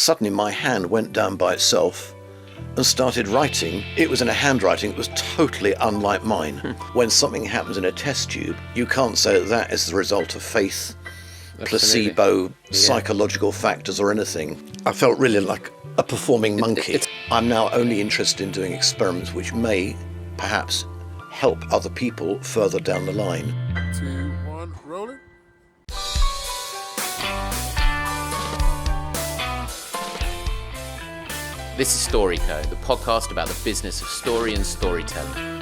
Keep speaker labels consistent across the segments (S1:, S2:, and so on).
S1: suddenly my hand went down by itself and started writing. It was in a handwriting that was totally unlike mine. When something happens in a test tube, you can't say that is the result of faith, placebo, psychological factors or anything. I felt really like a performing monkey. I'm now only interested in doing experiments which may perhaps help other people further down the line.
S2: 2, 1, rolling.
S3: This is StoryCo, the podcast about the business of story and storytelling.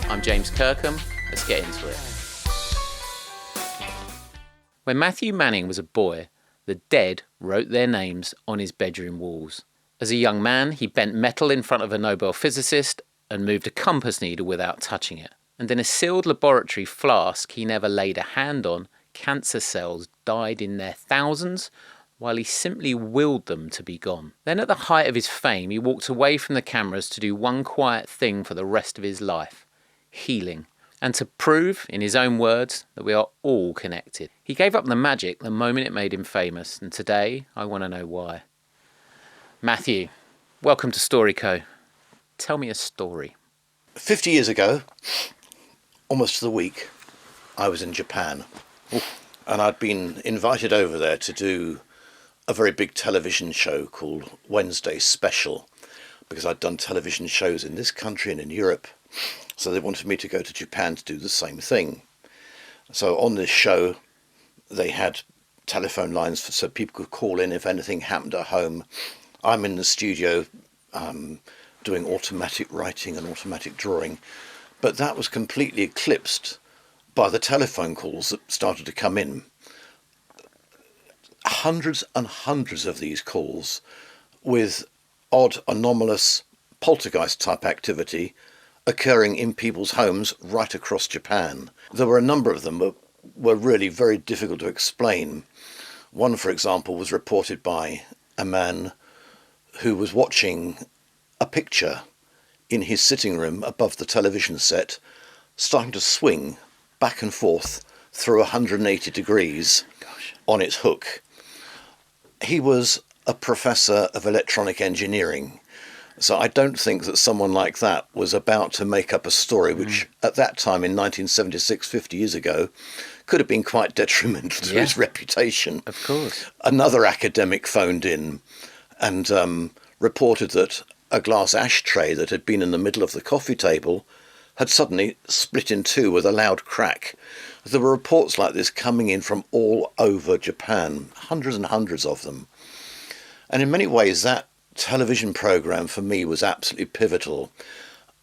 S3: I'm James Kirkham. Let's get into it. When Matthew Manning was a boy, the dead wrote their names on his bedroom walls. As a young man, he bent metal in front of a Nobel physicist and moved a compass needle without touching it. And in a sealed laboratory flask he never laid a hand on, cancer cells died in their thousands while he simply willed them to be gone. Then at the height of his fame, he walked away from the cameras to do one quiet thing for the rest of his life: healing. And to prove, in his own words, that we are all connected. He gave up the magic the moment it made him famous, and today I want to know why. Matthew, welcome to StoryCo. Tell me a story.
S1: 50 years ago, almost to the week, I was in Japan. And I'd been invited over there to do a very big television show called Wednesday Special, because I'd done television shows in this country and in Europe. So they wanted me to go to Japan to do the same thing. So on this show, they had telephone lines so people could call in if anything happened at home. I'm in the studio doing automatic writing and automatic drawing, but that was completely eclipsed by the telephone calls that started to come in. Hundreds and hundreds of these calls with odd, anomalous poltergeist type activity occurring in people's homes right across Japan. There were a number of them that were really very difficult to explain. One, for example, was reported by a man who was watching a picture in his sitting room above the television set, starting to swing back and forth through 180 degrees on its hook. He was a professor of electronic engineering, so I don't think that someone like that was about to make up a story which at that time in 1976, 50 years ago, could have been quite detrimental to his reputation.
S3: Of course.
S1: Another academic phoned in and reported that a glass ashtray that had been in the middle of the coffee table had suddenly split in two with a loud crack. There were reports like this coming in from all over Japan, hundreds and hundreds of them. And in many ways, that television programme for me was absolutely pivotal.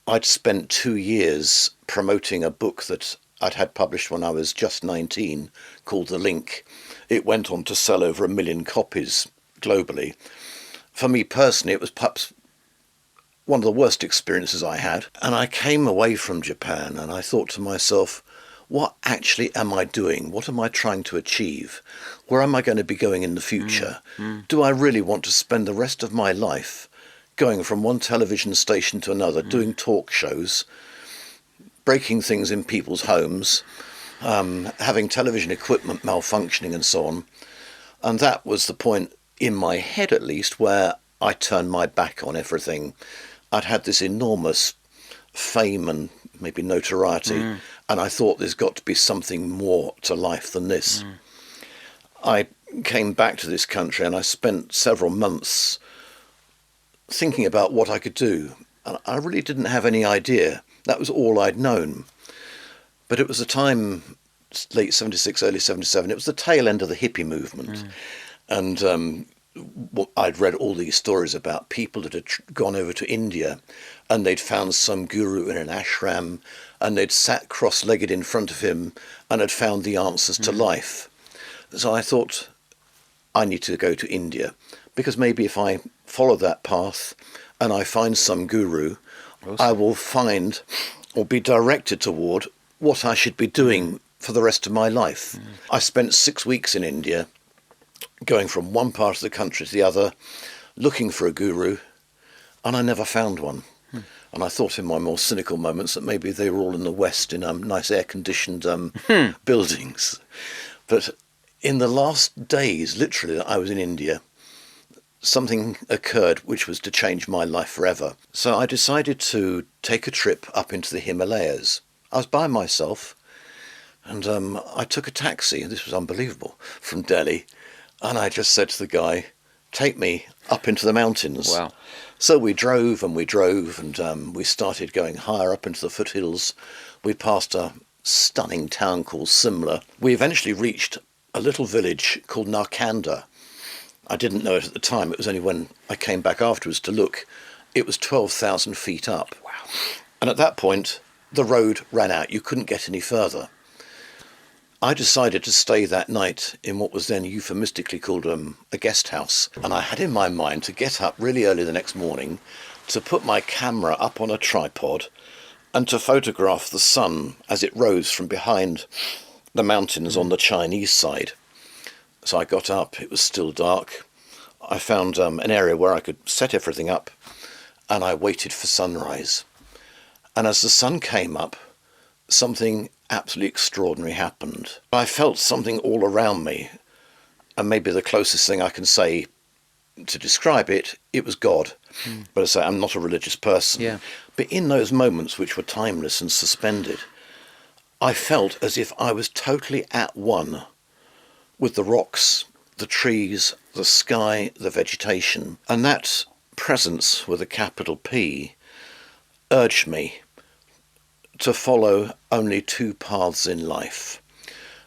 S1: I'd spent 2 years promoting a book that I'd had published when I was just 19 called The Link. It went on to sell over 1 million copies globally. For me personally, it was perhaps one of the worst experiences I had. And I came away from Japan and I thought to myself, what actually am I doing? What am I trying to achieve? Where am I going to be going in the future? Do I really want to spend the rest of my life going from one television station to another, doing talk shows, breaking things in people's homes, having television equipment malfunctioning and so on? And that was the point, in my head at least, where I turned my back on everything. I'd had this enormous fame and maybe notoriety, and I thought there's got to be something more to life than this. I came back to this country and I spent several months thinking about what I could do. And I really didn't have any idea. That was all I'd known. But it was a time, late 76, early 77, it was the tail end of the hippie movement. And I'd read all these stories about people that had gone over to India and they'd found some guru in an ashram and they'd sat cross-legged in front of him and had found the answers to life. So I thought, I need to go to India, because maybe if I follow that path and I find some guru, I will find or be directed toward what I should be doing for the rest of my life. I spent 6 weeks in India, going from one part of the country to the other, looking for a guru, and I never found one. And I thought in my more cynical moments that maybe they were all in the West in nice air-conditioned buildings. But in the last days, literally, that I was in India, something occurred which was to change my life forever. So I decided to take a trip up into the Himalayas. I was by myself, and I took a taxi, this was unbelievable, from Delhi, and I just said to the guy, take me up into the mountains.
S3: Wow.
S1: So we drove, and we started going higher up into the foothills. We passed a stunning town called Simla. We eventually reached a little village called Nakurnd. I didn't know it at the time. It was only when I came back afterwards to look. It was 12,000 feet up.
S3: Wow.
S1: And at that point, the road ran out. You couldn't get any further. I decided to stay that night in what was then euphemistically called a guest house. And I had in my mind to get up really early the next morning, to put my camera up on a tripod and to photograph the sun as it rose from behind the mountains on the Chinese side. So I got up, it was still dark. I found an area where I could set everything up, and I waited for sunrise. And as the sun came up, something absolutely extraordinary happened. I felt something all around me, and maybe the closest thing I can say to describe it, it was God. But I say I'm not a religious person.
S3: Yeah.
S1: But in those moments which were timeless and suspended, I felt as if I was totally at one with the rocks, the trees, the sky, the vegetation. And that presence with a capital P urged me to follow only two paths in life.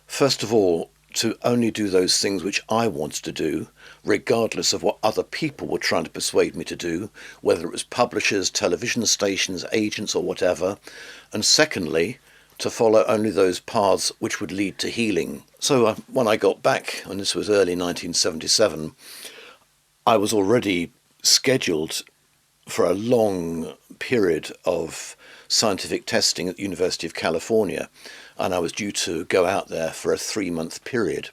S1: First of all, to only do those things which I wanted to do, regardless of what other people were trying to persuade me to do, whether it was publishers, television stations, agents, or whatever. And secondly, to follow only those paths which would lead to healing. So when I got back, and this was early 1977, I was already scheduled for a long period of scientific testing at the University of California, and I was due to go out there for a 3-month period.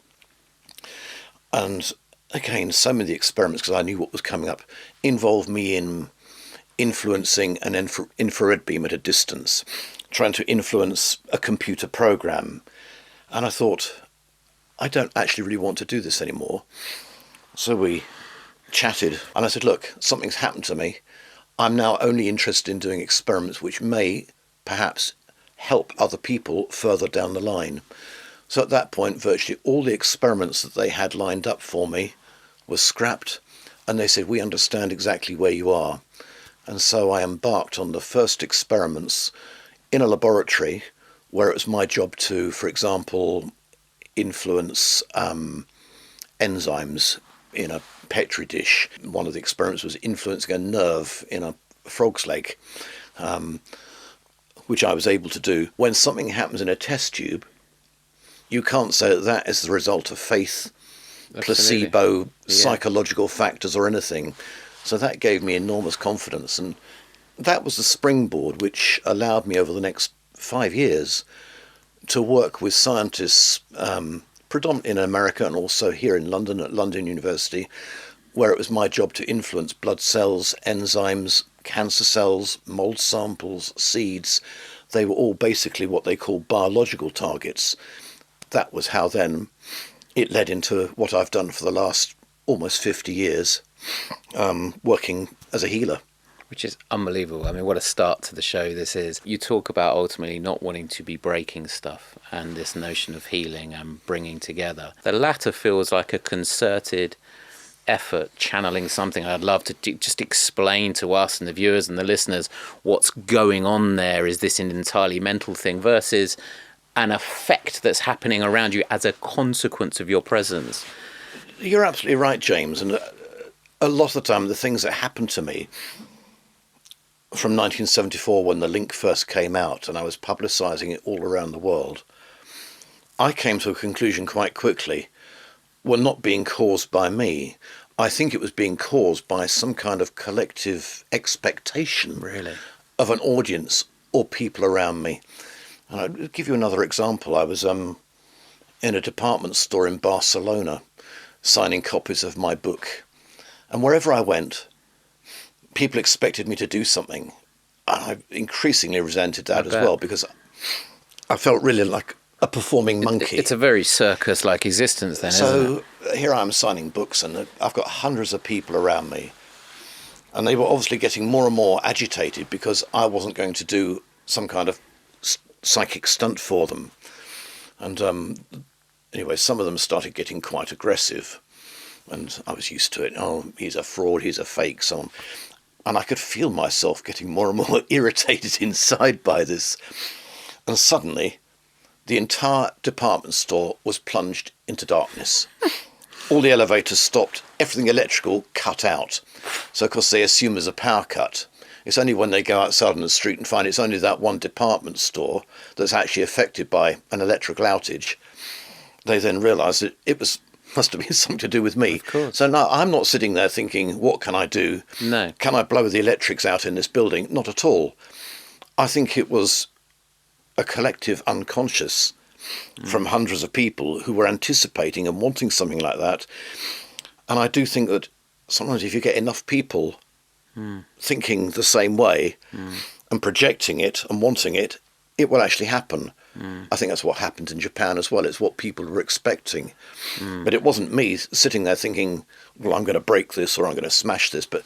S1: And again, some of the experiments, because I knew what was coming up, involved me in influencing an infrared beam at a distance, trying to influence a computer program. And I thought, I don't actually really want to do this anymore. So we chatted, and I said, look, something's happened to me. I'm now only interested in doing experiments which may perhaps help other people further down the line. So at that point, virtually all the experiments that they had lined up for me were scrapped, and they said, we understand exactly where you are. And so I embarked on the first experiments in a laboratory where it was my job to, for example, influence enzymes in a Petri dish. One of the experiments was influencing a nerve in a frog's leg, which I was able to do. When something happens in a test tube, you can't say that that is the result of faith,
S3: Absolutely.
S1: placebo, psychological factors or anything. So that gave me enormous confidence, and that was the springboard which allowed me over the next 5 years to work with scientists, predominantly in America and also here in London at London University, where it was my job to influence blood cells, enzymes, cancer cells, mold samples, seeds. They were all basically what they call biological targets. That was how then it led into what I've done for the last almost 50 years, working as a healer.
S3: Which is unbelievable. I mean, what a start to the show this is. You talk about ultimately not wanting to be breaking stuff and this notion of healing and bringing together. The latter feels like a concerted effort, channeling something. I'd love to just explain to us and the viewers and the listeners what's going on there. Is this an entirely mental thing versus an effect that's happening around you as a consequence of your presence?
S1: You're absolutely right, James. And a lot of the time, the things that happened to me from 1974, when the link first came out and I was publicising it all around the world, I came to a conclusion quite quickly, were not being caused by me. I think it was being caused by some kind of collective expectation,
S3: Really?
S1: of an audience or people around me. And I'll give you another example. I was in a department store in Barcelona signing copies of my book. And wherever I went, people expected me to do something. And I increasingly resented that as well, because I felt really like a performing monkey.
S3: It's a very circus-like existence then, isn't it?
S1: So here I am signing books, and I've got hundreds of people around me, and they were obviously getting more and more agitated because I wasn't going to do some kind of psychic stunt for them. And anyway, some of them started getting quite aggressive, and I was used to it. Oh, he's a fraud, he's a fake, so on. And I could feel myself getting more and more irritated inside by this. And suddenly, the entire department store was plunged into darkness. All the elevators stopped, everything electrical cut out. So, of course, they assume there's a power cut. It's only when they go outside on the street and find it's only that one department store that's actually affected by an electrical outage, they then realise that must have been something to do with me.
S3: Of course.
S1: So now I'm not sitting there thinking, what can I do?
S3: No.
S1: Can I blow the electrics out in this building? Not at all. I think it was a collective unconscious from hundreds of people who were anticipating and wanting something like that. And I do think that sometimes if you get enough people thinking the same way and projecting it and wanting it, it will actually happen. I think that's what happened in Japan as well. It's what people were expecting. But it wasn't me sitting there thinking, well, I'm going to break this or I'm going to smash this. But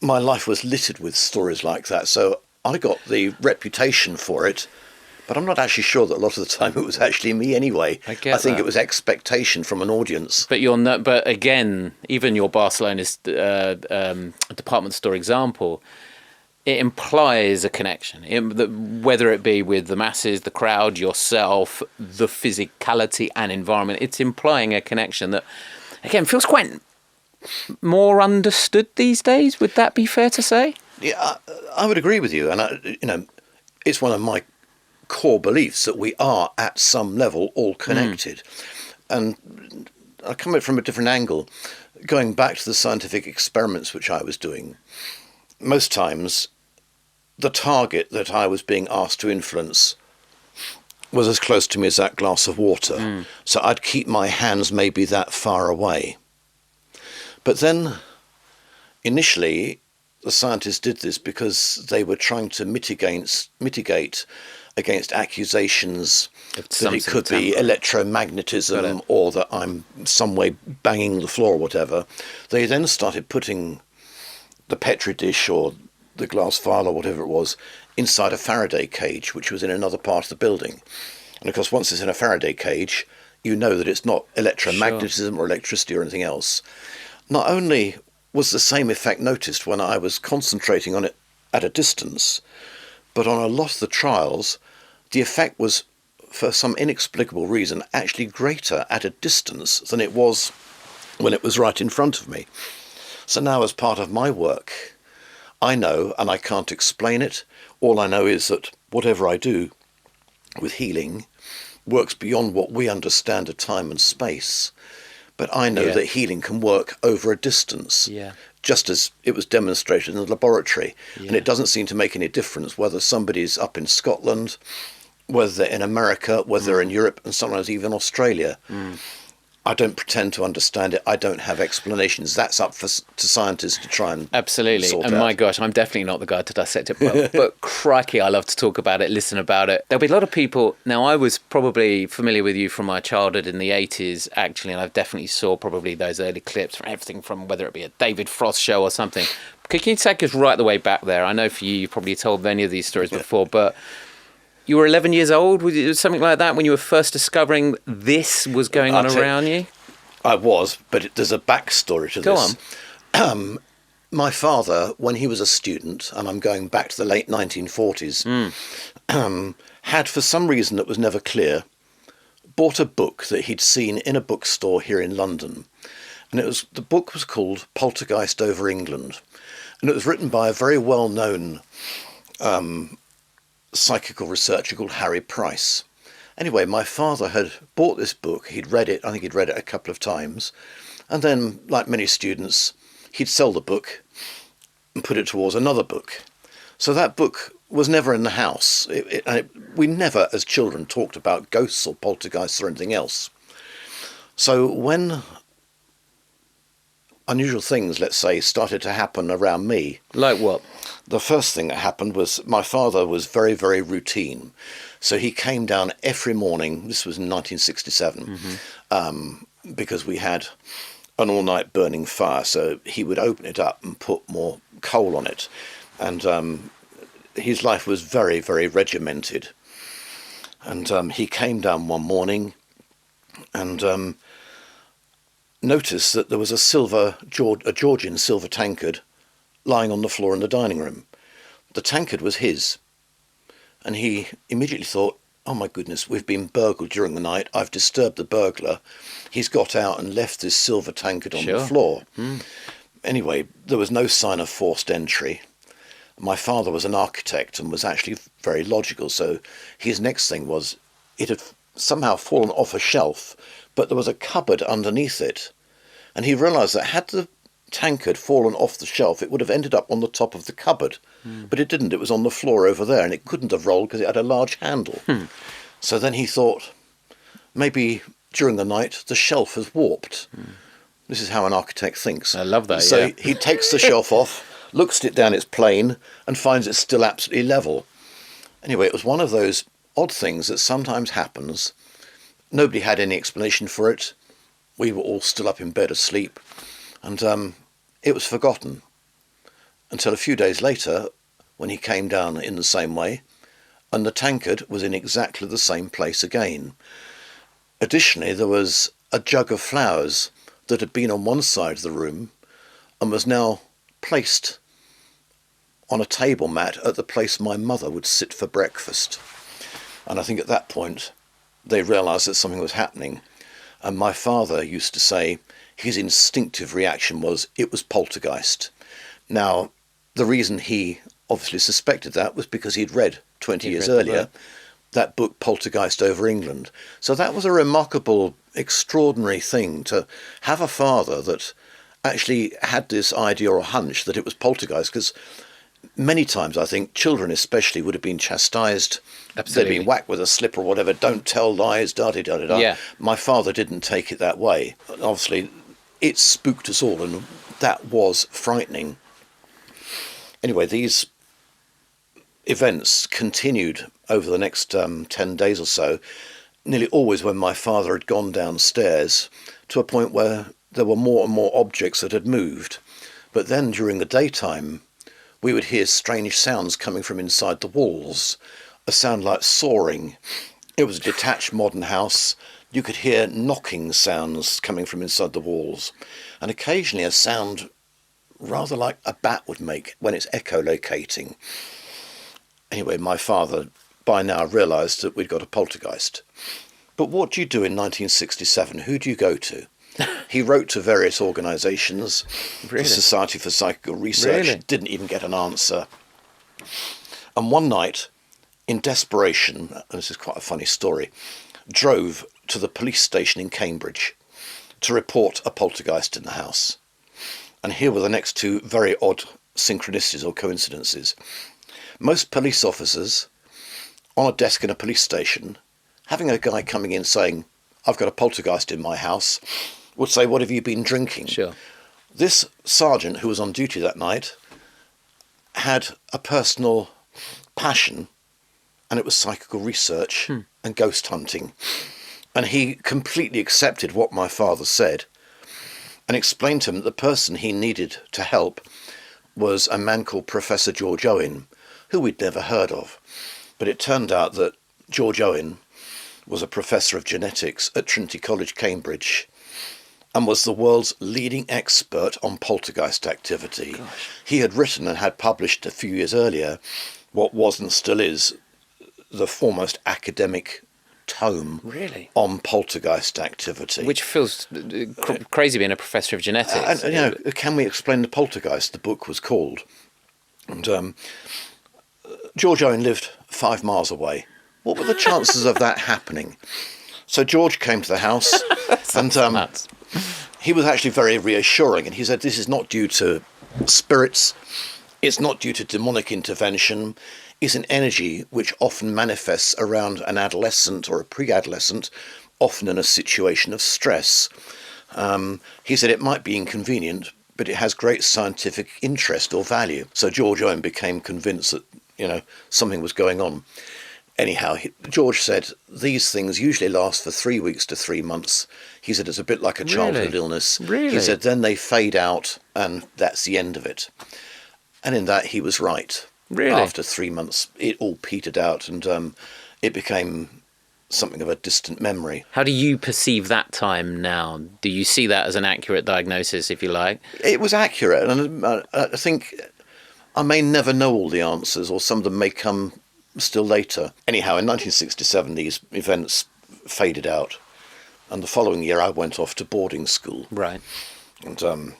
S1: my life was littered with stories like that. So I got the reputation for it. But I'm not actually sure that a lot of the time it was actually me anyway. I think it was expectation from an audience.
S3: But but again, even your Barcelona's department store example, it implies a connection, whether it be with the masses, the crowd, yourself, the physicality and environment. It's implying a connection that, again, feels quite more understood these days. Would that be fair to say?
S1: Yeah, I would agree with you. And, it's one of my core beliefs that we are at some level all connected. And I come at it from a different angle. Going back to the scientific experiments which I was doing, most times the target that I was being asked to influence was as close to me as that glass of water. So I'd keep my hands maybe that far away. But then initially the scientists did this because they were trying to mitigate against accusations that it could be electromagnetism or that I'm some way banging the floor or whatever. They then started putting the Petri dish or the glass vial or whatever it was inside a Faraday cage, which was in another part of the building. And of course, once it's in a Faraday cage, you know that it's not electromagnetism or electricity or anything else. Not only was the same effect noticed when I was concentrating on it at a distance, but on a lot of the trials, the effect was, for some inexplicable reason, actually greater at a distance than it was when it was right in front of me. So now, as part of my work, I know, and I can't explain it, all I know is that whatever I do with healing works beyond what we understand of time and space. But I know that healing can work over a distance, just as it was demonstrated in the laboratory. And it doesn't seem to make any difference whether somebody's up in Scotland, whether they're in America, whether they're in Europe, and sometimes even Australia. I don't pretend to understand it. I don't have explanations. That's up to scientists to try and
S3: absolutely.
S1: sort
S3: And
S1: out.
S3: my gosh, I'm definitely not the guy to dissect it. But crikey, I love to talk about it, listen about it. There'll be a lot of people. Now, I was probably familiar with you from my childhood in the 80s, actually, and I've definitely saw probably those early clips from everything from whether it be a David Frost show or something. Can you take us right the way back there? I know for you, you've probably told many of these stories before, but you were 11 years old, was it something like that, when you were first discovering this was going on around you?
S1: I was, but there's a backstory to this.
S3: Go on.
S1: My father, when he was a student, and I'm going back to the late 1940s, had, for some reason that was never clear, bought a book that he'd seen in a bookstore here in London. And the book was called Poltergeist Over England. And it was written by a very well-known psychical researcher called Harry Price. Anyway, my father had bought this book. He'd read it. I think he'd read it a couple of times. And then, like many students, he'd sell the book and put it towards another book. So that book was never in the house. We never, as children, talked about ghosts or poltergeists or anything else. So when unusual things, let's say, started to happen around me.
S3: Like what?
S1: The first thing that happened was my father was very, very routine. So he came down every morning, this was in 1967, because we had an all-night burning fire, so he would open it up and put more coal on it. And his life was very, very regimented. And he came down one morning and noticed that there was a Georgian silver tankard lying on the floor in the dining room. The tankard was his. And he immediately thought, oh my goodness, we've been burgled during the night. I've disturbed the burglar. He's got out and left this silver tankard on the floor. Anyway, there was no sign of forced entry. My father was an architect and was actually very logical. So his next thing was, it had somehow fallen off a shelf, but there was a cupboard underneath it. And he realised that had the tankard fallen off the shelf, it would have ended up on the top of the cupboard. But it didn't. It was on the floor over there, and it couldn't have rolled because it had a large handle. So then he thought, maybe during the night the shelf has warped. This is how an architect thinks.
S3: I love that.
S1: So he takes the shelf off, looks at it down its plane, and finds it's still absolutely level. Anyway, it was one of those odd things that sometimes happens. Nobody had any explanation for it. We were all still up in bed asleep, and it was forgotten. Until a few days later, when he came down in the same way, and the tankard was in exactly the same place again. Additionally, there was a jug of flowers that had been on one side of the room and was now placed on a table mat at the place my mother would sit for breakfast. And I think at that point, they realised that something was happening. And my father used to say his instinctive reaction was, it was poltergeist. Now, the reason he obviously suspected that was because he'd read 20 years earlier that book Poltergeist Over England. So that was a remarkable, extraordinary thing to have a father that actually had this idea or hunch that it was poltergeist, because many times I think children especially would have been chastised.
S3: Absolutely.
S1: They'd been whacked with a slip or whatever, don't tell lies, da-da-da-da-da.
S3: Yeah.
S1: My father didn't take it that way. Obviously, it spooked us all, and that was frightening. Anyway, these events continued over the next 10 days or so, nearly always when my father had gone downstairs, to a point where there were more and more objects that had moved. But then during the daytime, we would hear strange sounds coming from inside the walls, a sound like soaring. It was a detached modern house. You could hear knocking sounds coming from inside the walls, and occasionally a sound rather like a bat would make when it's echolocating. Anyway, my father by now realised that we'd got a poltergeist. But what do you do in 1967? Who do you go to? He wrote to various organisations,
S3: Really?
S1: the Society for Psychical Research,
S3: Really?
S1: didn't even get an answer. And one night, in desperation, and this is quite a funny story, drove to the police station in Cambridge to report a poltergeist in the house. And here were the next two very odd synchronicities or coincidences. Most police officers on a desk in a police station, having a guy coming in saying, I've got a poltergeist in my house, would say, what have you been drinking?
S3: Sure.
S1: This sergeant who was on duty that night had a personal passion, and it was psychical research and ghost hunting. And he completely accepted what my father said and explained to him that the person he needed to help was a man called Professor George Owen, who we'd never heard of. But it turned out that George Owen was a professor of genetics at Trinity College, Cambridge, and was the world's leading expert on poltergeist activity.
S3: Gosh.
S1: He had written and had published a few years earlier what was and still is the foremost academic tome
S3: Really?
S1: on poltergeist activity.
S3: Which feels crazy being a professor of genetics.
S1: And, can we explain the poltergeist? The book was called. And George Owen lived 5 miles away. What were the chances of that happening? So George came to the house, and
S3: Nuts.
S1: he was actually very reassuring. And he said, this is not due to spirits. It's not due to demonic intervention. It's an energy which often manifests around an adolescent or a pre-adolescent, often in a situation of stress. He said it might be inconvenient, but it has great scientific interest or value. So George Owen became convinced that, something was going on. Anyhow, George said these things usually last for 3 weeks to 3 months. He said it's a bit like a childhood illness.
S3: Really?
S1: He said then they fade out and that's the end of it. And in that he was right.
S3: Really?
S1: After 3 months, it all petered out and it became something of a distant memory.
S3: How do you perceive that time now? Do you see that as an accurate diagnosis, if you like?
S1: It was accurate, and I think I may never know all the answers, or some of them may come still later. Anyhow, in 1967, these events faded out, and the following year I went off to boarding school.
S3: Right.
S1: And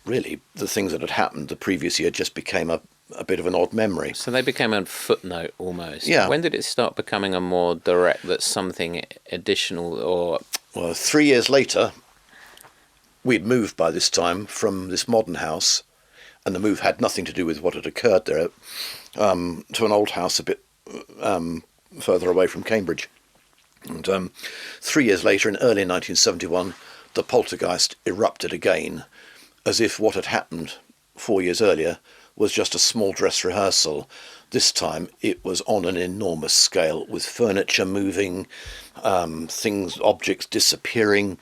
S1: really, the things that had happened the previous year just became a bit of an odd memory.
S3: So they became a footnote almost.
S1: Yeah.
S3: When did it start becoming a more direct, that's something additional or...
S1: Well, 3 years later, we'd moved by this time from this modern house, and the move had nothing to do with what had occurred there, to an old house a bit further away from Cambridge. And 3 years later, in early 1971, the poltergeist erupted again, as if what had happened 4 years earlier was just a small dress rehearsal. This time it was on an enormous scale, with furniture moving, objects disappearing,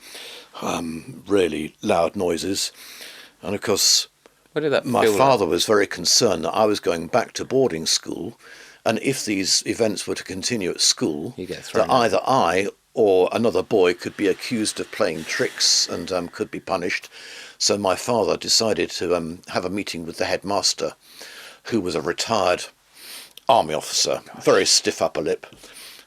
S1: really loud noises. And of course,
S3: What did that
S1: my
S3: feel
S1: father was very concerned that I was going back to boarding school, and if these events were to continue at school,
S3: You get thrown
S1: that either I or another boy could be accused of playing tricks and could be punished. So my father decided to have a meeting with the headmaster, who was a retired army officer, very stiff upper lip,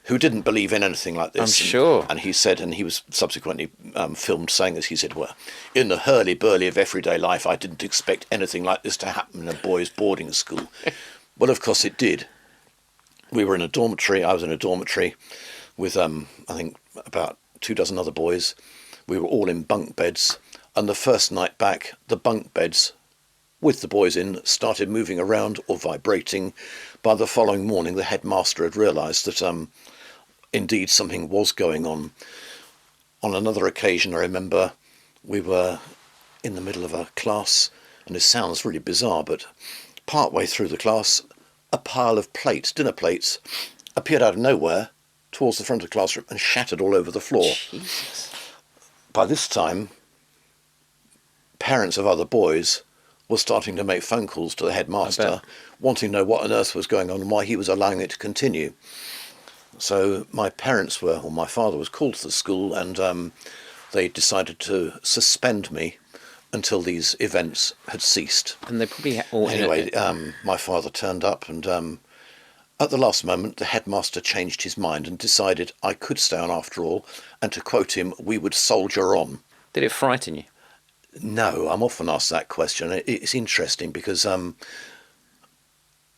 S1: who didn't believe in anything like this.
S3: I'm sure.
S1: And he said, and he was subsequently filmed saying this, he said, well, in the hurly-burly of everyday life, I didn't expect anything like this to happen in a boys' boarding school. Well, of course it did. We were in a dormitory, I was in a dormitory with, I think, about 24 other boys. We were all in bunk beds. And the first night back, the bunk beds, with the boys in, started moving around or vibrating. By the following morning, the headmaster had realised that indeed something was going on. On another occasion, I remember we were in the middle of a class, and it sounds really bizarre, but partway through the class, a pile of plates, dinner plates, appeared out of nowhere towards the front of the classroom and shattered all over the floor.
S3: Jesus.
S1: By this time, parents of other boys were starting to make phone calls to the headmaster, wanting to know what on earth was going on and why he was allowing it to continue. So my father was called to the school, and they decided to suspend me until these events had ceased.
S3: And they probably all...
S1: Anyway, my father turned up, and at the last moment, the headmaster changed his mind and decided I could stay on after all, and to quote him, we would soldier on.
S3: Did it frighten you?
S1: No, I'm often asked that question. It's interesting because,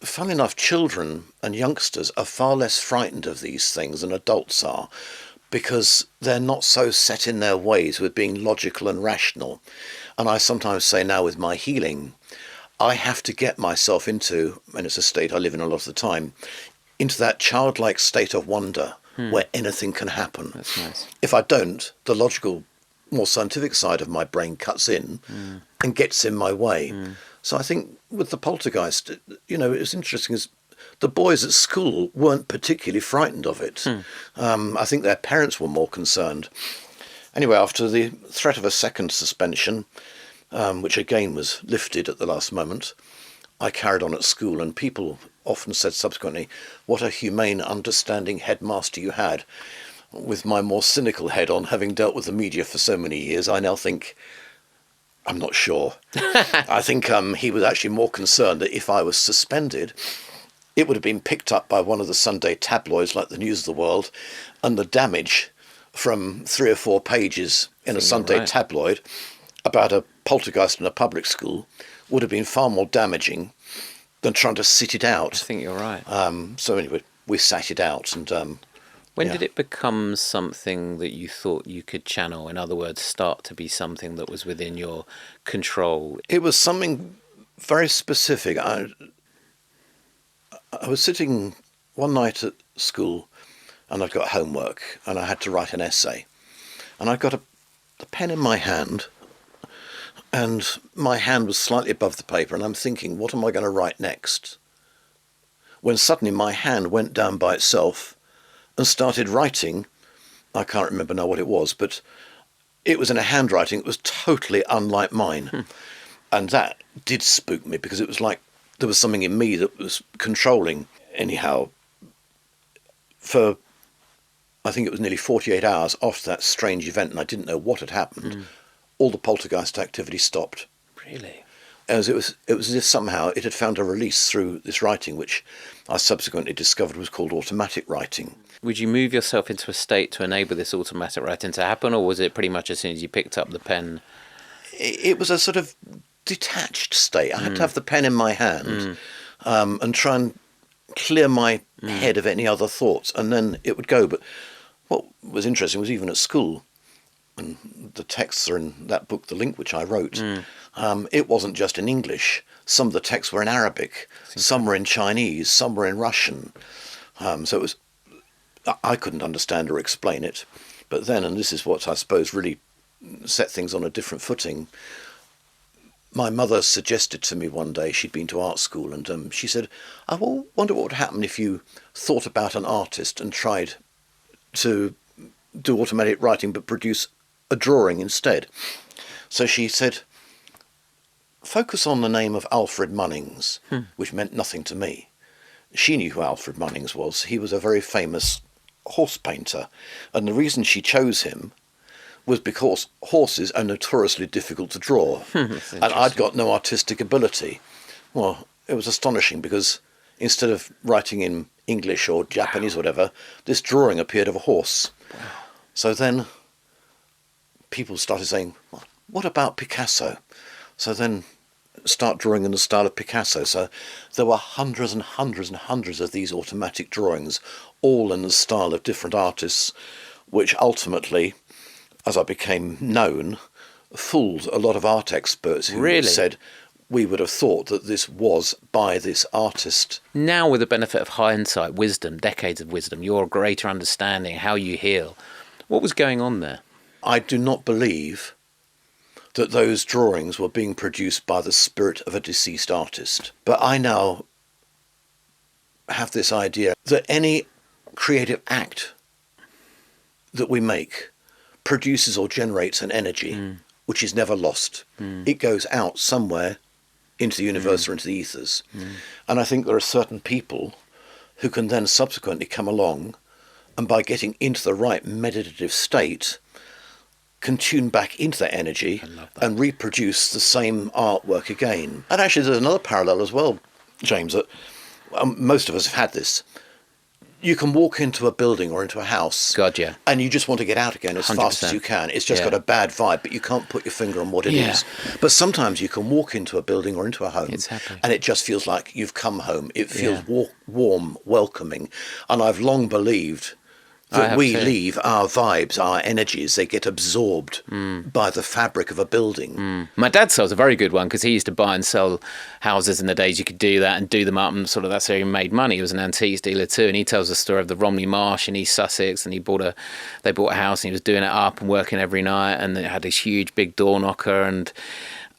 S1: funnily enough, children and youngsters are far less frightened of these things than adults are, because they're not so set in their ways with being logical and rational. And I sometimes say now with my healing, I have to get myself into, and it's a state I live in a lot of the time, into that childlike state of wonder where anything can happen.
S3: That's nice.
S1: If I don't, the logical, more scientific side of my brain cuts in and gets in my way. So I think with the poltergeist, it was interesting is the boys at school weren't particularly frightened of it. I think their parents were more concerned. Anyway, after the threat of a second suspension, which again was lifted at the last moment, I carried on at school, and people often said subsequently, what a humane, understanding headmaster you had. With my more cynical head on, having dealt with the media for so many years, I now think, I'm not sure. I think he was actually more concerned that if I was suspended, it would have been picked up by one of the Sunday tabloids like the News of the World, and the damage from 3 or 4 pages in a Sunday tabloid about a poltergeist in a public school would have been far more damaging than trying to sit it out.
S3: I think you're right.
S1: So anyway, we sat it out, and
S3: when did it become something that you thought you could channel? In other words, start to be something that was within your control?
S1: It was something very specific. I was sitting one night at school, and I'd got homework, and I had to write an essay. And I got a pen in my hand, and my hand was slightly above the paper, and I'm thinking, what am I going to write next? when suddenly my hand went down by itself and started writing. I can't remember now what it was, but it was in a handwriting that was totally unlike mine. And that did spook me, because it was like there was something in me that was controlling. Anyhow, for I think it was nearly 48 hours after that strange event, and I didn't know what had happened, all the poltergeist activity stopped.
S3: Really?
S1: As it was as if somehow it had found a release through this writing, which I subsequently discovered was called automatic writing.
S3: Would you move yourself into a state to enable this automatic writing to happen, or was it pretty much as soon as you picked up the pen?
S1: It was a sort of detached state. I had to have the pen in my hand and try and clear my head of any other thoughts, and then it would go. But what was interesting was, even at school, and the texts are in that book, The Link, which I wrote, it wasn't just in English. Some of the texts were in Arabic, some were in Chinese, some were in Russian. So it was, I couldn't understand or explain it. But then, and this is what I suppose really set things on a different footing, my mother suggested to me one day, she'd been to art school, and she said, I wonder what would happen if you thought about an artist and tried to do automatic writing but produce a drawing instead. So she said, focus on the name of Alfred Munnings, which meant nothing to me. She knew who Alfred Munnings was. He was a very famous horse painter, and the reason she chose him was because horses are notoriously difficult to draw, and I'd got no artistic ability. Well, it was astonishing, because instead of writing in English or Japanese or whatever, this drawing appeared of a horse. Wow. So then people started saying, well, what about Picasso? So then start drawing in the style of Picasso. So there were hundreds and hundreds and hundreds of these automatic drawings, all in the style of different artists, which ultimately, as I became known, fooled a lot of art experts who said we would have thought that this was by this artist.
S3: Now, with the benefit of hindsight, wisdom, decades of wisdom, your greater understanding, how you heal, what was going on there?
S1: I do not believe that those drawings were being produced by the spirit of a deceased artist. But I now have this idea that any creative act that we make produces or generates an energy which is never lost. It goes out somewhere into the universe or into the ethers. And I think there are certain people who can then subsequently come along and, by getting into the right meditative state, can tune back into that energy and reproduce the same artwork again. And actually there's another parallel as well, James, that most of us have had this. You can walk into a building or into a house, and you just want to get out again as 100%. Fast as you can. It's just got a bad vibe, but you can't put your finger on what it is. But sometimes you can walk into a building or into a home, and it just feels like you've come home. It feels warm, welcoming. And I've long believed that we leave our vibes, our energies, they get absorbed by the fabric of a building.
S3: My dad sells a very good one, because he used to buy and sell houses in the days you could do that and do them up, and sort of that's how he made money. He was an antiques dealer too, and he tells the story of the Romney Marsh in East Sussex, and they bought a house, and he was doing it up and working every night, and it had this huge big door knocker, and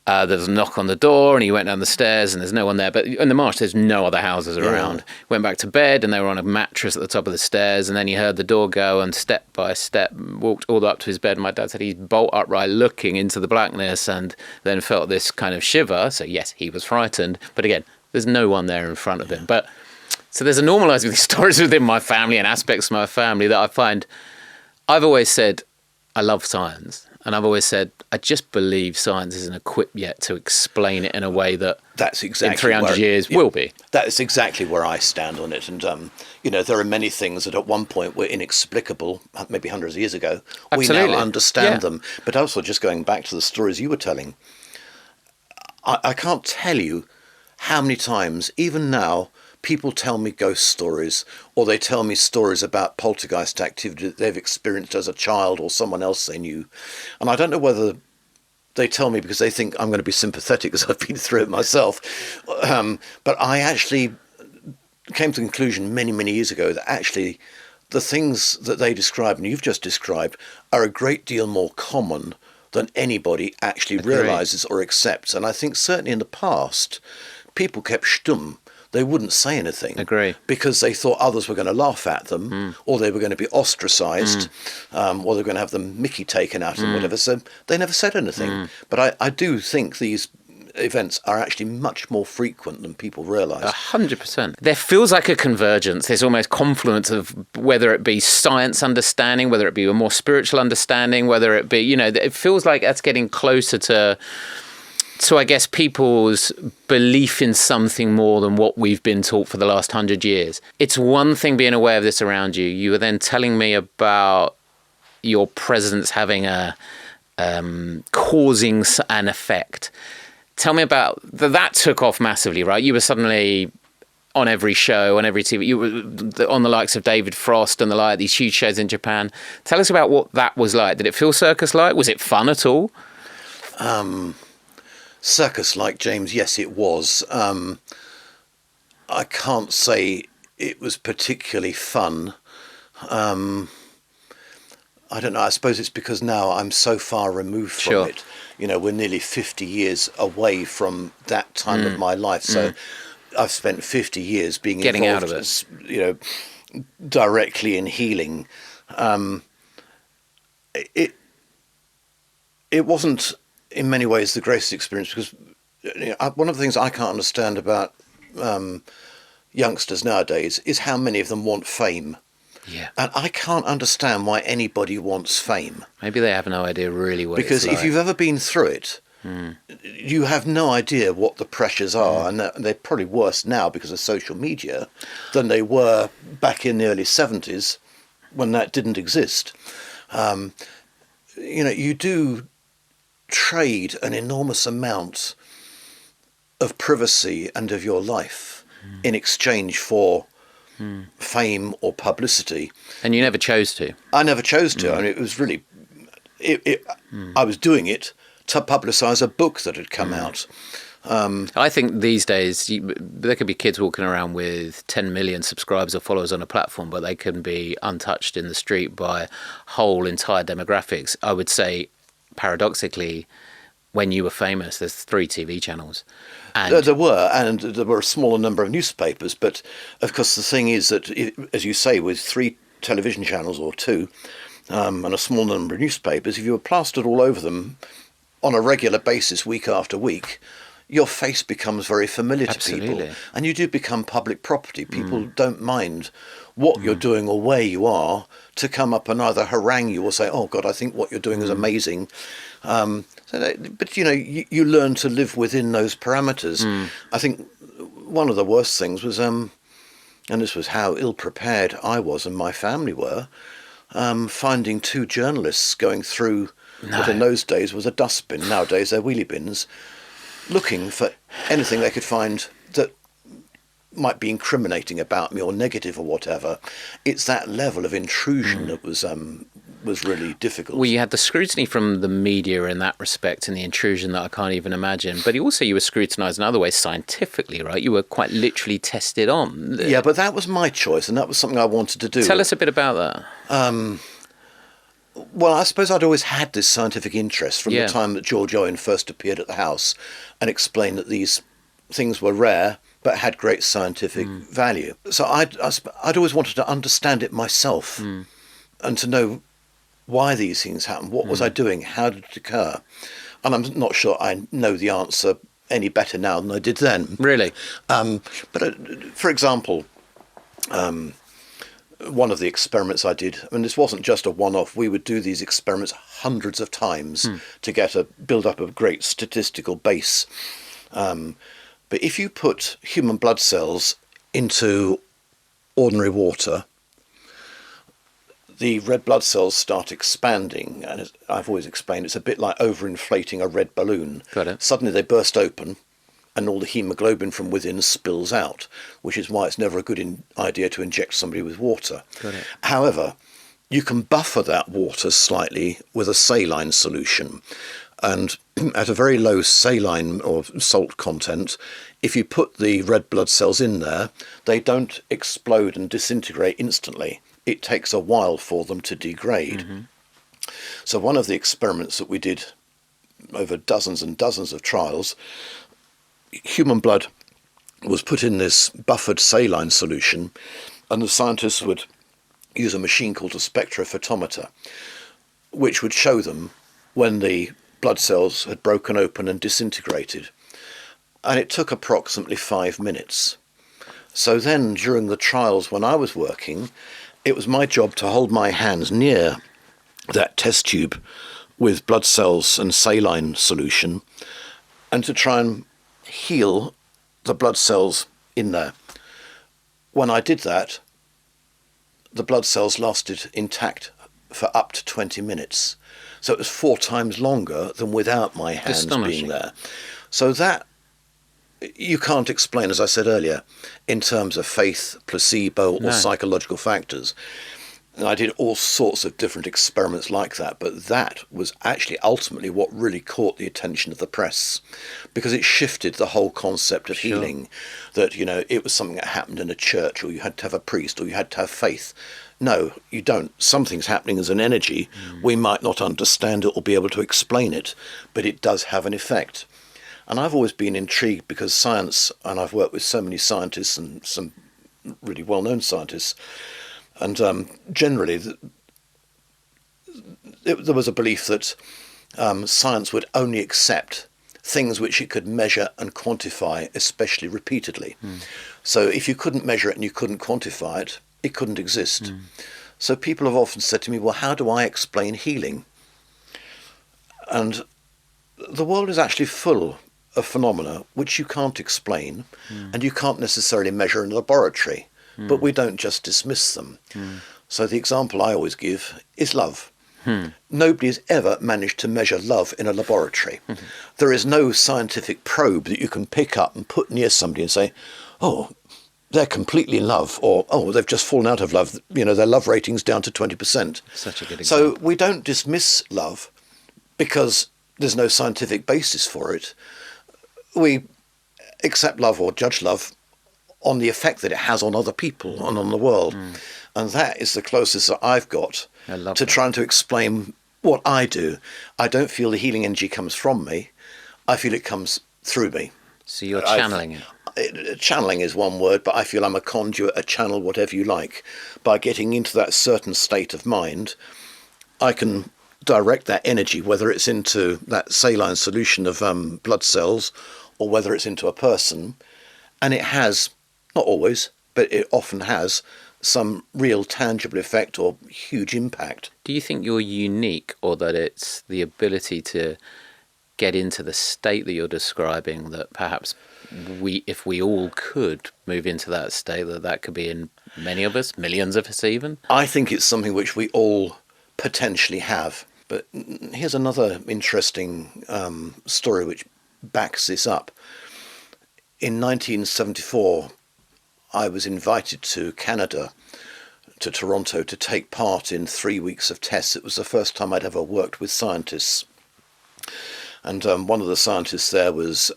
S3: there was a knock on the door, and he went down the stairs, and there's no one there. But in the marsh, there's no other houses around. Went back to bed, and they were on a mattress at the top of the stairs, and then he heard the door go, and step by step walked all up to his bed. And my dad said he's bolt upright looking into the blackness, and then felt this kind of shiver. So yes, he was frightened, but again, there's no one there in front of him. But so there's a normalising of these stories within my family and aspects of my family that I find. I've always said I love science. And I've always said, I just believe science isn't equipped yet to explain it in a way that's exactly in 300 years will be.
S1: That is exactly where I stand on it. And, there are many things that at one point were inexplicable, maybe hundreds of years ago.
S3: Absolutely.
S1: We now understand them. But also, just going back to the stories you were telling, I can't tell you how many times, even now, people tell me ghost stories, or they tell me stories about poltergeist activity that they've experienced as a child or someone else they knew. And I don't know whether they tell me because they think I'm going to be sympathetic because I've been through it myself. But I actually came to the conclusion many, many years ago that actually the things that they describe and you've just described are a great deal more common than anybody actually realises or accepts. And I think certainly in the past, people kept stum. they wouldn't say anything.
S3: Agree.
S1: Because they thought others were going to laugh at them, or they were going to be ostracised, or they were going to have the mickey taken out of them, whatever. So they never said anything. But I do think these events are actually much more frequent than people realise.
S3: 100%. There feels like a convergence. There's almost confluence of whether it be science understanding, whether it be a more spiritual understanding, whether it be, you know, it feels like that's getting closer to I guess people's belief in something more than what we've been taught for the last 100 years. It's one thing being aware of this around you. You were then telling me about your presence having a causing an effect. Tell me about that. Took off massively, right? You were suddenly on every show, on every TV. You were on the likes of David Frost and the like, these huge shows in Japan. Tell us about what that was like. Did it feel circus-like? Was it fun at all?
S1: Circus-like, James, yes, it was. I can't say it was particularly fun. I don't know. I suppose it's because now I'm so far removed from it. You know, we're nearly 50 years away from that time of my life. So I've spent 50 years being
S3: getting
S1: involved,
S3: out of it,
S1: you know, directly in healing. It wasn't in many ways the greatest experience, because you know, one of the things I can't understand about youngsters nowadays is how many of them want fame.
S3: Yeah.
S1: And I can't understand why anybody wants fame.
S3: Maybe they have no idea really what
S1: because
S3: it's like.
S1: If you've ever been through it, you have no idea what the pressures are, and they're probably worse now because of social media than they were back in the early 70s when that didn't exist. You know, you do trade an enormous amount of privacy and of your life in exchange for fame or publicity.
S3: And you never chose to.
S1: I never chose to. I mean, it was really... I was doing it to publicise a book that had come out.
S3: I think these days there could be kids walking around with 10 million subscribers or followers on a platform, but they can be untouched in the street by whole entire demographics. I would say, paradoxically, when you were famous, there's 3 TV channels. And
S1: there were a smaller number of newspapers, but of course the thing is that, as you say, with 3 television channels or 2, and a small number of newspapers, if you were plastered all over them on a regular basis, week after week, your face becomes very familiar to people, and you do become public property. People don't mind what you're doing or where you are to come up and either harangue you or say, "Oh God, I think what you're doing is amazing." But you know, you learn to live within those parameters. I think one of the worst things was, and this was how ill prepared I was and my family were, finding 2 journalists going through what in those days was a dustbin. Nowadays they're wheelie bins, looking for anything they could find that might be incriminating about me or negative or whatever. It's that level of intrusion that was really difficult.
S3: Well, you had the scrutiny from the media in that respect, and the intrusion that I can't even imagine. But also you were scrutinised in other ways scientifically, right? You were quite literally tested on.
S1: Yeah, but that was my choice, and that was something I wanted to do.
S3: Tell us a bit about that.
S1: Well, I suppose I'd always had this scientific interest from the time that George Owen first appeared at the house and explained that these things were rare but had great scientific value. So I'd always wanted to understand it myself and to know why these things happen. What was I doing? How did it occur? And I'm not sure I know the answer any better now than I did then.
S3: Really?
S1: But for example, one of the experiments I did, I mean, this wasn't just a one-off. We would do these experiments hundreds of times to build up a great statistical base. But if you put human blood cells into ordinary water, the red blood cells start expanding, and as I've always explained, it's a bit like overinflating a red balloon.
S3: Got it.
S1: Suddenly they burst open, and all the hemoglobin from within spills out, which is why it's never a good idea to inject somebody with water.
S3: Got it.
S1: However, you can buffer that water slightly with a saline solution. And at a very low saline or salt content, if you put the red blood cells in there, they don't explode and disintegrate instantly. It takes a while for them to degrade. So one of the experiments that we did over dozens and dozens of trials, human blood was put in this buffered saline solution, and the scientists would use a machine called a spectrophotometer, which would show them when the blood cells had broken open and disintegrated. And it took approximately 5 minutes. So then, during the trials when I was working, it was my job to hold my hands near that test tube with blood cells and saline solution and to try and heal the blood cells in there. When I did that, the blood cells lasted intact for up to 20 minutes. So it was 4 times longer than without my hands being there. So that you can't explain, as I said earlier, in terms of faith, placebo, or psychological factors. And I did all sorts of different experiments like that, but that was actually ultimately what really caught the attention of the press, because it shifted the whole concept of healing, that, you know, it was something that happened in a church, or you had to have a priest, or you had to have faith. No, you don't. Something's happening as an energy. We might not understand it or be able to explain it, but it does have an effect. And I've always been intrigued because science, and I've worked with so many scientists and some really well-known scientists, and generally there was a belief that science would only accept things which it could measure and quantify, especially repeatedly. So if you couldn't measure it and you couldn't quantify it, it couldn't exist. So people have often said to me, well, how do I explain healing? And the world is actually full of phenomena which you can't explain and you can't necessarily measure in a laboratory, but we don't just dismiss them. So the example I always give is love. Nobody has ever managed to measure love in a laboratory. There is no scientific probe that you can pick up and put near somebody and say, oh, they're completely in love, or, oh, they've just fallen out of love. You know, their love rating's down to 20%.
S3: Such a good example.
S1: So we don't dismiss love because there's no scientific basis for it. We accept love or judge love on the effect that it has on other people and on the world. And that is the closest that I've got to trying to explain what I do. I don't feel the healing energy comes from me. I feel it comes through me.
S3: So you're channeling it.
S1: Channeling is one word, but I feel I'm a conduit, a channel, whatever you like. By getting into that certain state of mind, I can direct that energy, whether it's into that saline solution of blood cells or whether it's into a person. And it has, not always, but it often has some real tangible effect or huge impact.
S3: Do you think you're unique, or that it's the ability to get into the state that you're describing, that perhaps if we all could move into that state, that could be in many of us, millions of us even?
S1: I think it's something which we all potentially have. But here's another interesting story which backs this up. In 1974, I was invited to Canada, to Toronto, to take part in 3 weeks of tests. It was the first time I'd ever worked with scientists. And one of the scientists there was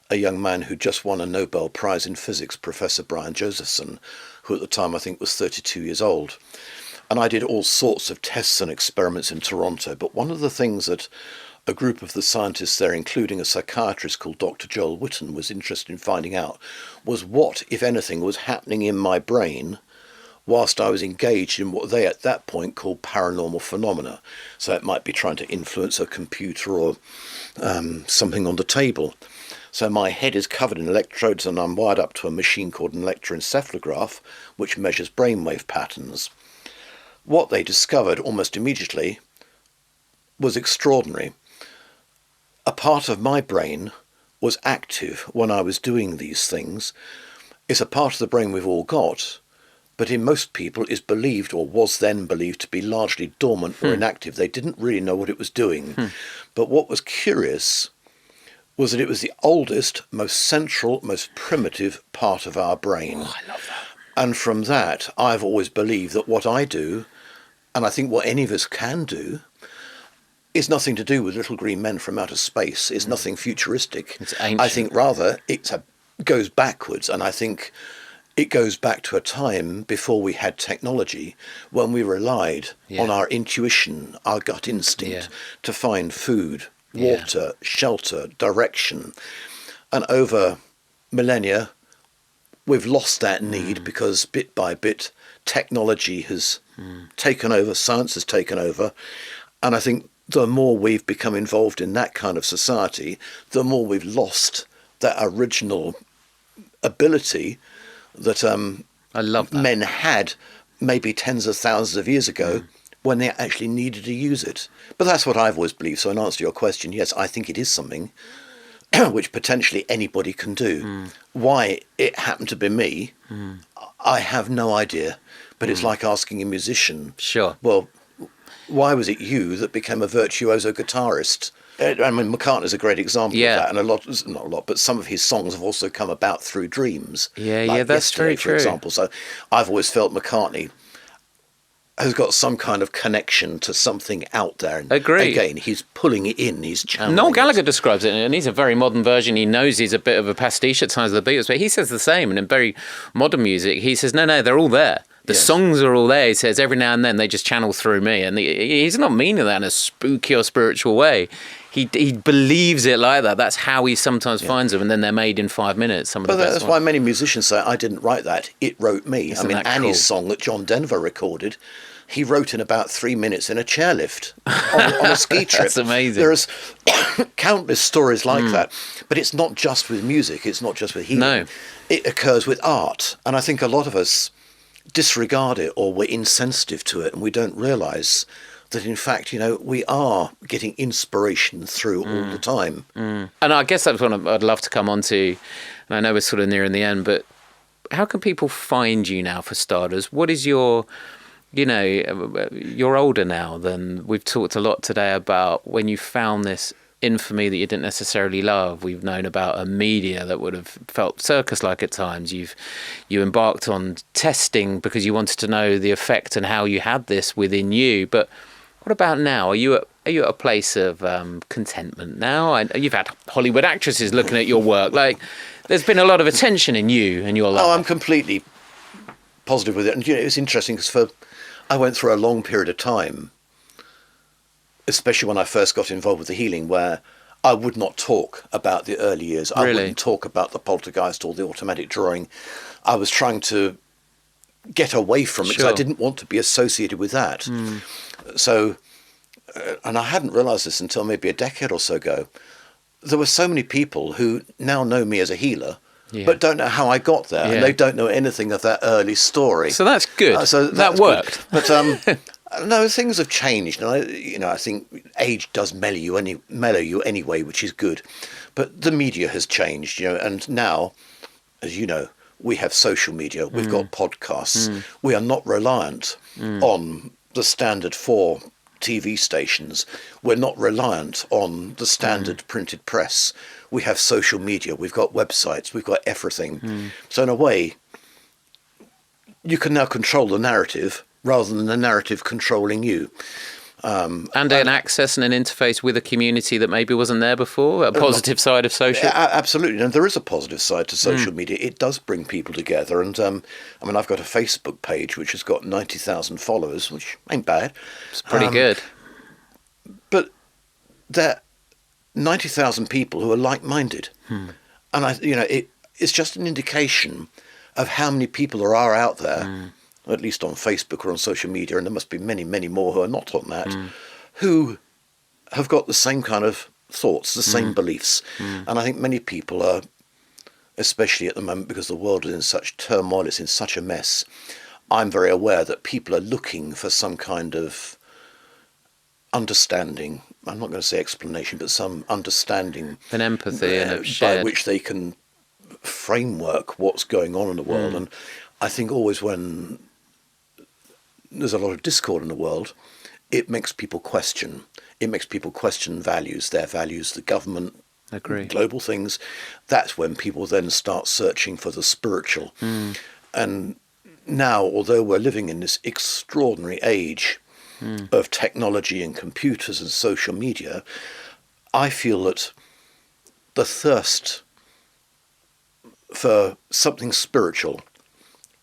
S1: a young man who just won a Nobel Prize in physics, Professor Brian Josephson, who at the time I think was 32 years old. And I did all sorts of tests and experiments in Toronto. But one of the things that a group of the scientists there, including a psychiatrist called Dr. Joel Witten, was interested in finding out was what, if anything, was happening in my brain whilst I was engaged in what they at that point called paranormal phenomena. So it might be trying to influence a computer or something on the table. So my head is covered in electrodes and I'm wired up to a machine called an electroencephalograph, which measures brainwave patterns. What they discovered almost immediately was extraordinary. A part of my brain was active when I was doing these things. It's a part of the brain we've all got, but in most people is believed, or was then believed, to be largely dormant or inactive. They didn't really know what it was doing. But what was curious was that it was the oldest, most central, most primitive part of our brain.
S3: Oh, I love that.
S1: And from that, I've always believed that what I do, and I think what any of us can do, is nothing to do with little green men from outer space. It's nothing futuristic.
S3: It's ancient.
S1: I think rather it goes backwards, and I think it goes back to a time before we had technology, when we relied on our intuition, our gut instinct to find food, water, shelter, direction. And over millennia, we've lost that need because bit by bit, technology has taken over, science has taken over. And I think the more we've become involved in that kind of society, the more we've lost that original ability that
S3: I love that.
S1: men had maybe tens of thousands of years ago when they actually needed to use it. But that's what I've always believed. So in answer to your question, yes, I think it is something which potentially anybody can do. Why it happened to be me, I have no idea. But it's like asking a musician,
S3: Sure.
S1: well, why was it you that became a virtuoso guitarist? I mean, McCartney's a great example
S3: Yeah.
S1: of that, and not a lot, but some of his songs have also come about through dreams.
S3: Yeah,
S1: like
S3: yeah, that's
S1: Yesterday,
S3: very
S1: for
S3: true.
S1: example. So I've always felt McCartney has got some kind of connection to something out there. And
S3: Agreed.
S1: again, he's pulling it in, he's channeling
S3: Noel
S1: it.
S3: Gallagher describes it, and he's a very modern version. He knows he's a bit of a pastiche at times of the Beatles, but he says the same. And in very modern music, he says, no, they're all there. The
S1: Yes.
S3: songs are all there. He says, every now and then they just channel through me. And he's not meaning that in a spooky or spiritual way. He believes it like that. That's how he sometimes finds them, and then they're made in 5 minutes. Some of
S1: But
S3: the best
S1: that's
S3: ones.
S1: why many musicians say, I didn't write that, it wrote me.
S3: Isn't
S1: I mean,
S3: that
S1: Annie's
S3: cool?
S1: song that John Denver recorded, he wrote in about 3 minutes in a chairlift on a ski trip.
S3: That's amazing.
S1: There's countless stories like that. But it's not just with music, it's not just with healing.
S3: No.
S1: It occurs with art. And I think a lot of us disregard it, or we're insensitive to it, and we don't realise that, in fact, we are getting inspiration through all the time.
S3: And I guess that's what I'd love to come on to. And I know we're sort of nearing the end, but how can people find you now, for starters? What is your... you're older now than we've talked a lot today about when you found this infamy that you didn't necessarily love. We've known about a media that would have felt circus-like at times. You embarked on testing because you wanted to know the effect and how you had this within you. But what about now? Are you at a place of contentment now? You've had Hollywood actresses looking at your work. Like, there's been a lot of attention in you and your life.
S1: Oh, I'm completely positive with it. And it's interesting because I went through a long period of time, especially when I first got involved with the healing, where I would not talk about the early years. I
S3: Really?
S1: wouldn't talk about the poltergeist or the automatic drawing. I was trying to get away from it because I
S3: Sure.
S1: didn't want to be associated with that. So, and I hadn't realised this until maybe a decade or so ago, there were so many people who now know me as a healer,
S3: Yeah.
S1: but don't know how I got there,
S3: Yeah.
S1: and they don't know anything of that early story.
S3: So that's good.
S1: So
S3: that
S1: that's
S3: worked.
S1: good. But no, things have changed, and I think age does mellow you anyway, which is good. But the media has changed, and now, as you know, we have social media, we've got podcasts. We are not reliant on the standard 4 TV stations. We're not reliant on the standard printed press. We have social media, we've got websites, we've got everything. So in a way, you can now control the narrative rather than the narrative controlling you.
S3: And an access and an interface with a community that maybe wasn't there before, a positive side of social.
S1: Absolutely, and there is a positive side to social media. It does bring people together, and I've got a Facebook page which has got 90,000 followers, which ain't bad.
S3: It's pretty good.
S1: But there 90,000 people who are like-minded, and it's just an indication of how many people there are out there, at least on Facebook or on social media, and there must be many, many more who are not on that, who have got the same kind of thoughts, the same beliefs. And I think many people are, especially at the moment, because the world is in such turmoil, it's in such a mess, I'm very aware that people are looking for some kind of understanding. I'm not going to say explanation, but some understanding.
S3: An empathy and a
S1: by
S3: shared...
S1: which they can framework what's going on in the world. And I think always when there's a lot of discord in the world, it makes people question. It makes people question values, their values, the government,
S3: Agree.
S1: global things. That's when people then start searching for the spiritual. And now, although we're living in this extraordinary age of technology and computers and social media, I feel that the thirst for something spiritual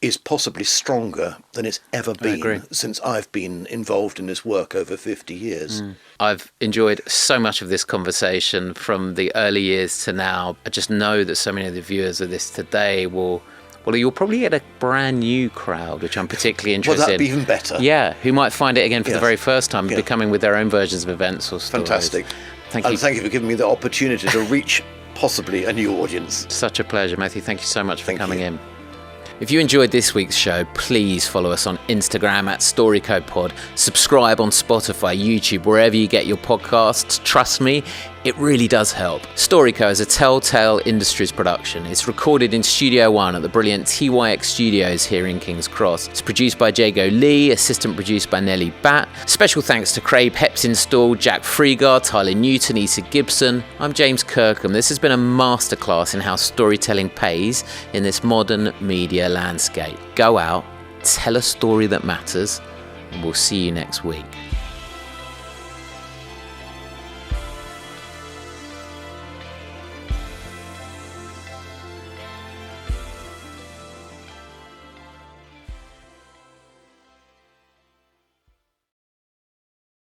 S1: is possibly stronger than it's ever
S3: agree.
S1: been since I've been involved in this work over 50 years.
S3: I've enjoyed so much of this conversation from the early years to now. I just know that so many of the viewers of this today will... Well, you'll probably get a brand new crowd, which I'm particularly interested in.
S1: Well, that'd be even better.
S3: Yeah, who might find it again for
S1: Yes.
S3: the very first time,
S1: Yeah.
S3: becoming with their own versions of events or stories.
S1: Fantastic.
S3: Thank you.
S1: And thank you for giving me the opportunity to reach possibly a new audience.
S3: Such a pleasure, Matthew. Thank you so much for
S1: Thank
S3: coming
S1: you.
S3: in. If you enjoyed this week's show, please follow us on Instagram at StoryCo Pod. Subscribe on Spotify, YouTube, wherever you get your podcasts. Trust me, it really does help. StoryCo is a Telltale Industries production. It's recorded in Studio One at the brilliant TYX Studios here in King's Cross. It's produced by Jago Lee, assistant produced by Nellie Batt. Special thanks to Craig Hepsinstall, Jack Freegar, Tyler Newton, Issa Gibson. I'm James Kirkham. This has been a masterclass in how storytelling pays in this modern media landscape. Go out, tell a story that matters, and we'll see you next week.